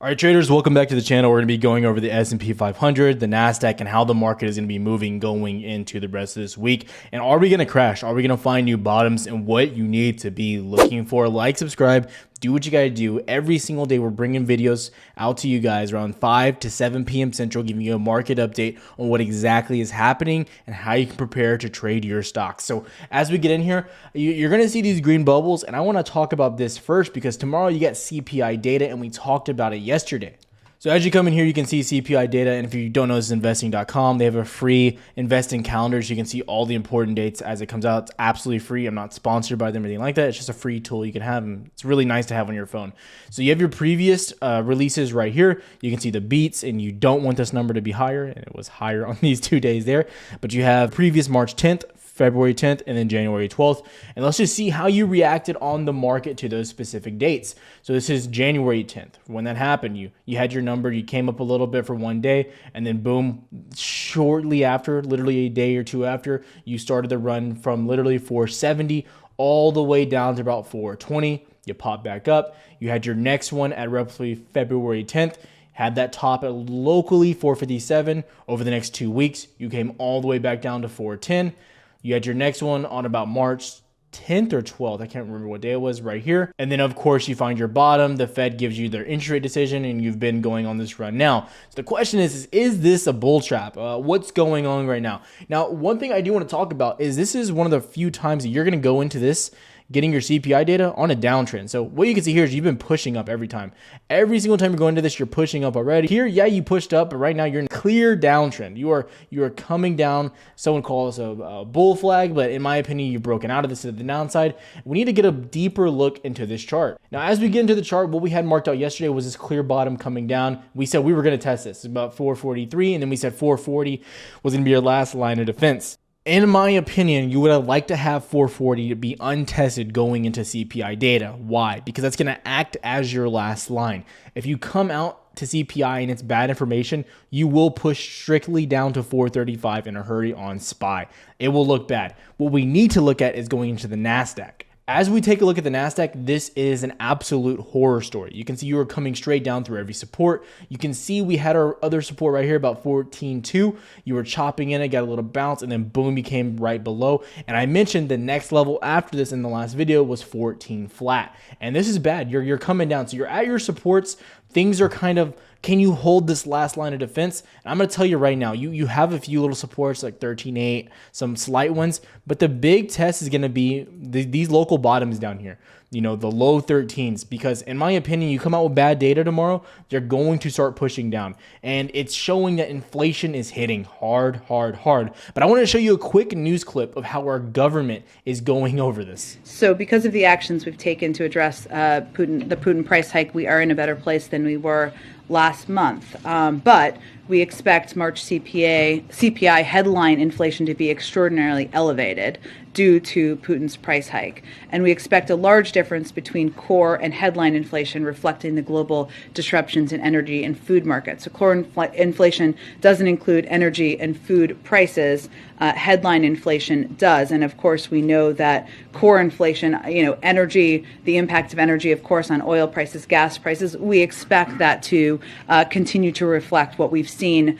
All right, traders, welcome back to the channel. We're going to be going over the S&P 500, the Nasdaq, and how the market is going to be moving going into the rest of this week. And are we going to crash? Are we going to find new bottoms and what you need to be looking for? Like, subscribe, do what you got to do. Every single day, we're bringing videos out to you guys around 5 to 7 p.m. Central, giving you a market update on what exactly is happening and how you can prepare to trade your stocks. So as we get in here, you're going to see these green bubbles, and I want to talk about this first because tomorrow you get CPI data, and we talked about it yesterday. So as you come in here, you can see CPI data, and if you don't know, this is investing.com. They have a free investing calendar, so you can see all the important dates as it comes out. It's absolutely free. I'm not sponsored by them or anything like that. It's just a free tool you can have, and it's really nice to have on your phone. So you have your previous releases right here. You can see the beats, and you don't want this number to be higher, and it was higher on these 2 days there. But you have previous March 10th, February 10th, and then January 12th. And let's just see how you reacted on the market to those specific dates. So this is January 10th. When that happened, you had your number, you came up a little bit for 1 day, and then boom, shortly after, literally a day or two after, you started the run from literally 470 all the way down to about 420. You pop back up. You had your next one at roughly February 10th. Had that top at locally 457. Over the next 2 weeks, you came all the way back down to 410. You had your next one on about March 10th or 12th. I can't remember what day it was right here. And then, of course, you find your bottom. The Fed gives you their interest rate decision, and you've been going on this run. Now, so the question is this a bull trap? What's going on right now? Now, one thing I do want to talk about is this is one of the few times that you're going to go into this getting your CPI data on a downtrend. So what you can see here is you've been pushing up every time. Every single time you're going into this, you're pushing up already. Here, yeah, you pushed up, but right now you're in a clear downtrend. You are coming down. Someone calls this a bull flag, but in my opinion, you've broken out of this to the downside. We need to get a deeper look into this chart. Now, as we get into the chart, what we had marked out yesterday was this clear bottom coming down. We said we were going to test this. It's about 443, and then we said 440 was going to be your last line of defense. In my opinion, you would have liked to have 440 to be untested going into CPI data. Why? Because that's going to act as your last line. If you come out to CPI and it's bad information, you will push strictly down to 435 in a hurry on SPY. It will look bad. What we need to look at is going into the Nasdaq. As we take a look at the Nasdaq, this is an absolute horror story. You can see you were coming straight down through every support. You can see we had our other support right here about 14.2. You were chopping in it, got a little bounce, and then boom, you came right below. And I mentioned the next level after this in the last video was 14 flat. And this is bad. You're coming down. So you're at your supports. Things are kind of, can you hold this last line of defense? And I'm going to tell you right now, you have a few little supports like 13.8, some slight ones, but the big test is going to be these local bottoms down here, the low 13s, because in my opinion, you come out with bad data tomorrow, they're going to start pushing down. And it's showing that inflation is hitting hard. But I want to show you a quick news clip of how our government is going over this. So because of the actions we've taken to address the Putin price hike, we are in a better place than we were last month. But we expect March CPI headline inflation to be extraordinarily elevated due to Putin's price hike. And we expect a large difference between core and headline inflation, reflecting the global disruptions in energy and food markets. So core inflation doesn't include energy and food prices. Headline inflation does. And of course, we know that core inflation, energy, the impact of energy, of course, on oil prices, gas prices, we expect that to continue to reflect what we've seen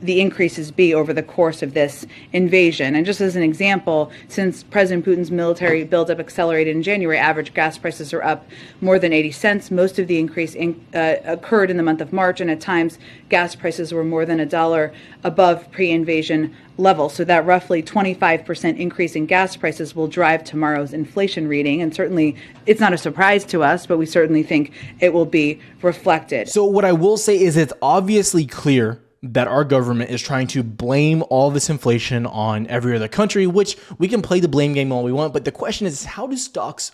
the increases be over the course of this invasion. And just as an example, since President Putin's military buildup accelerated in January, average gas prices are up more than 80 cents. Most of the increase occurred in the month of March, and at times gas prices were more than $1 above pre-invasion level. So that roughly 25% increase in gas prices will drive tomorrow's inflation reading. And certainly it's not a surprise to us, but we certainly think it will be reflected. So what I will say is it's obviously clear that our government is trying to blame all this inflation on every other country, which we can play the blame game all we want. But the question is, how do stocks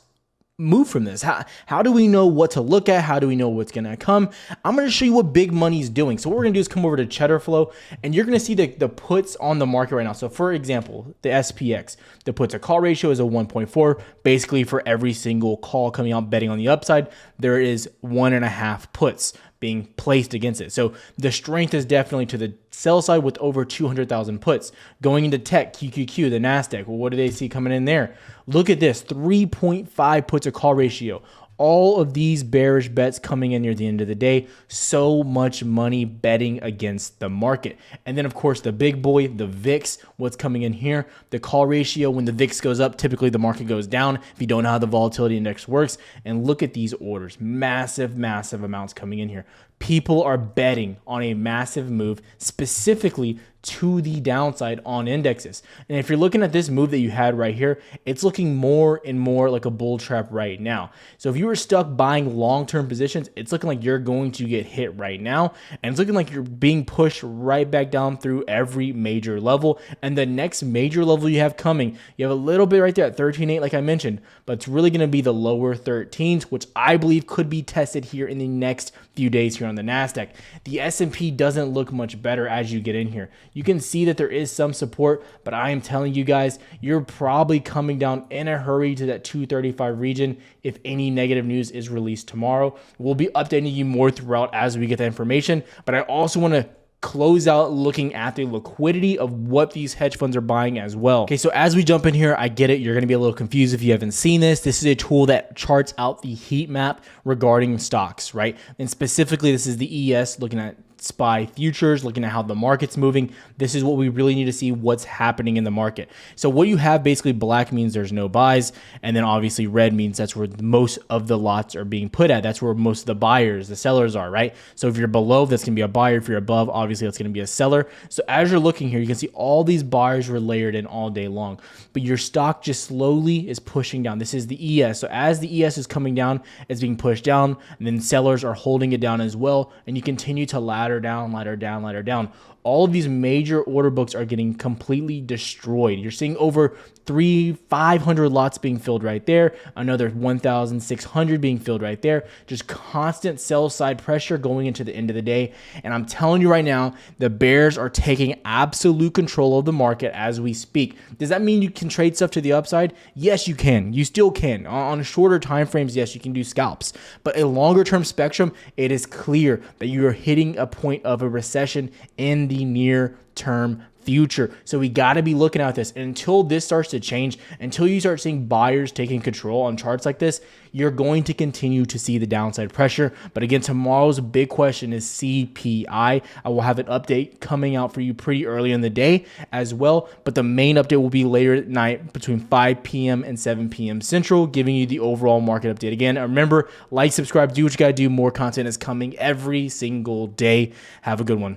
move from this? How do we know what to look at? How do we know what's going to come? I'm going to show you what big money is doing. So what we're going to do is come over to Cheddar Flow, and you're going to see the puts on the market right now. So for example, the SPX, the puts to call ratio is a 1.4. Basically for every single call coming out betting on the upside, there is 1.5 puts being placed against it. So the strength is definitely to the sell side with over 200,000 puts. Going into tech, QQQ, the Nasdaq, well, what do they see coming in there? Look at this, 3.5 puts to call ratio. All of these bearish bets coming in near the end of the day, so much money betting against the market. And then of course the big boy, the VIX, what's coming in here, the call ratio. When the VIX goes up, typically the market goes down if you don't know how the volatility index works. And look at these orders, massive amounts coming in here. People are betting on a massive move, specifically to the downside on indexes. And if you're looking at this move that you had right here, it's looking more and more like a bull trap right now. So if you were stuck buying long-term positions, it's looking like you're going to get hit right now. And it's looking like you're being pushed right back down through every major level. And the next major level you have coming, you have a little bit right there at 13.8, like I mentioned, but it's really going to be the lower 13s, which I believe could be tested here in the next few days here on the Nasdaq. The S&P doesn't look much better as you get in here. You can see that there is some support, but I am telling you guys, you're probably coming down in a hurry to that 235 region if any negative news is released tomorrow. We'll be updating you more throughout as we get the information, but I also want to close out looking at the liquidity of what these hedge funds are buying as well. Okay, so as we jump in here, I get it. You're going to be a little confused if you haven't seen this. This is a tool that charts out the heat map regarding stocks, right? And specifically, this is the ES looking at SPY futures, looking at how the market's moving. This is what we really need to see what's happening in the market. So what you have, basically black means there's no buys, and then obviously red means that's where most of the lots are being put at. That's where most of the buyers, the sellers are, right? So if you're below, that's going to be a buyer. If you're above, obviously that's going to be a seller. So as you're looking here, you can see all these buyers were layered in all day long, but your stock just slowly is pushing down. This is the ES. So as the ES is coming down, it's being pushed down, and then sellers are holding it down as well, and you continue to ladder down. All of these major order books are getting completely destroyed. You're seeing over 500 lots being filled right there, another 1,600 being filled right there. Just constant sell side pressure going into the end of the day. And I'm telling you right now, the bears are taking absolute control of the market as we speak. Does that mean you can trade stuff to the upside? Yes, you can. You still can. On shorter time frames, yes, you can do scalps. But a longer term spectrum, it is clear that you are hitting a point of a recession in the near term future. So we got to be looking at this. And until this starts to change, until you start seeing buyers taking control on charts like this, you're going to continue to see the downside pressure. But again, tomorrow's big question is CPI. I will have an update coming out for you pretty early in the day as well. But the main update will be later at night between 5 p.m. and 7 p.m. Central, giving you the overall market update. Again, remember, like, subscribe, do what you got to do. More content is coming every single day. Have a good one.